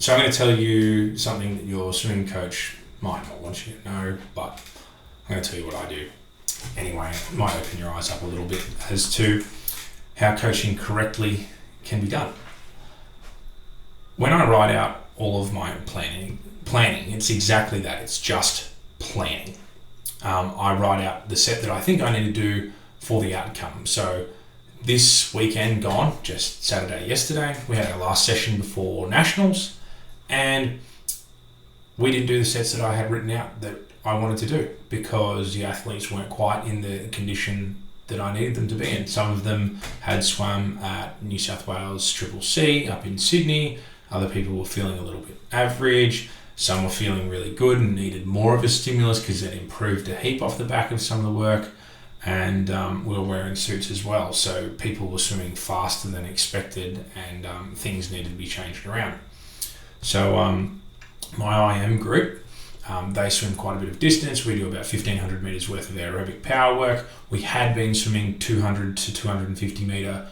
So I'm going to tell you something that your swimming coach might not want you to know, but I'm going to tell you what I do. Anyway, it might open your eyes up a little bit as to how coaching correctly can be done. When I write out all of my planning, it's exactly that. It's just planning. I write out the set that I think I need to do for the outcome. So this weekend gone, just Saturday yesterday, we had our last session before Nationals, and we didn't do the sets that I had written out that I wanted to do because the athletes weren't quite in the condition that I needed them to be in. Some of them had swum at New South Wales Triple C up in Sydney. Other people were feeling a little bit average. Some were feeling really good and needed more of a stimulus because it improved a heap off the back of some of the work. And we were wearing suits as well. So people were swimming faster than expected and things needed to be changed around. So my IM group, they swim quite a bit of distance. We do about 1,500 metres worth of aerobic power work. We had been swimming 200 to 250 metre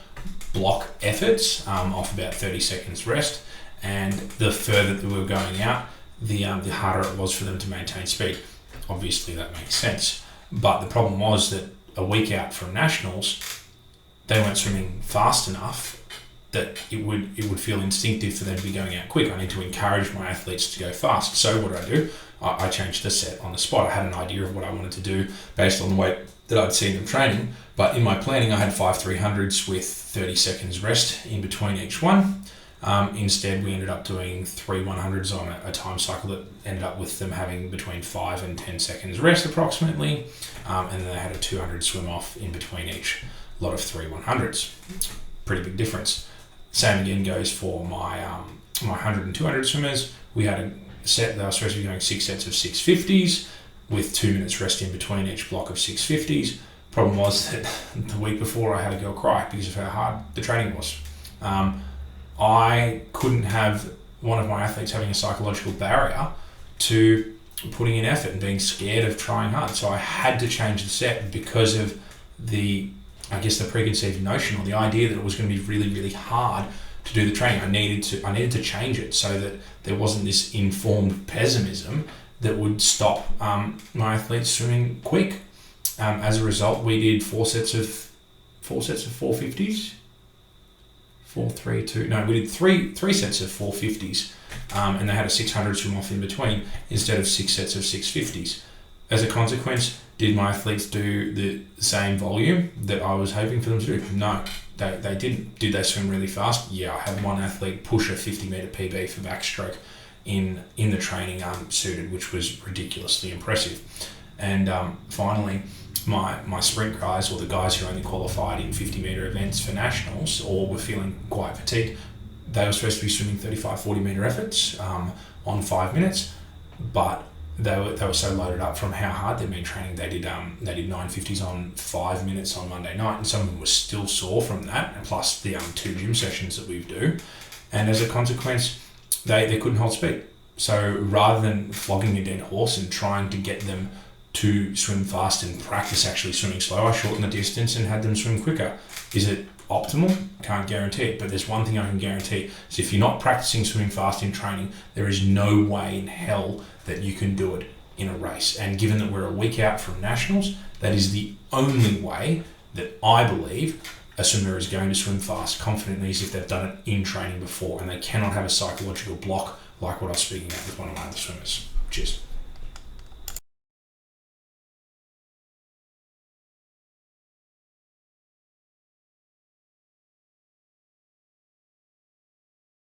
block efforts off about 30 seconds rest. And the further that we were going out, the harder it was for them to maintain speed. Obviously that makes sense. But the problem was that a week out from Nationals, they weren't swimming fast enough that it would feel instinctive for them to be going out quick. I need to encourage my athletes to go fast. So what did? I changed the set on the spot. I had an idea of what I wanted to do based on the weight that I'd seen them training. But in my planning, I had 5 300s with 30 seconds rest in between each one. Instead, we ended up doing 3 100s on a time cycle that ended up with them having between 5 and 10 seconds rest approximately. And then they had a 200 swim off in between each lot of 3 100s. Pretty big difference. Same again goes for my 100 and 200 swimmers. We had a set that I was supposed to be doing 6 sets of 650s with 2 minutes rest in between each block of 650s. Problem was that the week before I had a girl cry because of how hard the training was. I couldn't have one of my athletes having a psychological barrier to putting in effort and being scared of trying hard. So I had to change the set because of the preconceived notion or the idea that it was going to be really, really hard to do the training. I needed to change it so that there wasn't this informed pessimism that would stop my athletes swimming quick. As a result, we did 4 sets of 450s. 4, 3, 2. No, we did three sets of 450s, and they had a 600 swim off in between instead of 6 sets of 650s. As a consequence, did my athletes do the same volume that I was hoping for them to do? No, they didn't. Did they swim really fast? Yeah, I had one athlete push a 50 metre PB for backstroke in the training suited, which was ridiculously impressive. And finally, my sprint guys, or the guys who only qualified in 50 metre events for Nationals or were feeling quite fatigued, they were supposed to be swimming 35, 40 metre efforts on 5 minutes, but they were so loaded up from how hard they'd been training. They did 950s on 5 minutes on Monday night, and some of them were still sore from that, and plus the 2 gym sessions that we do. And as a consequence, they couldn't hold speed. So rather than flogging a dead horse and trying to get them to swim fast and practice actually swimming slow, I shortened the distance and had them swim quicker. Is it optimal? Can't guarantee it, but there's one thing I can guarantee, is if you're not practicing swimming fast in training, there is no way in hell that you can do it in a race. And given that we're a week out from Nationals, that is the only way that I believe a swimmer is going to swim fast confidently, is if they've done it in training before, and they cannot have a psychological block like what I was speaking about with one of my other swimmers. Cheers.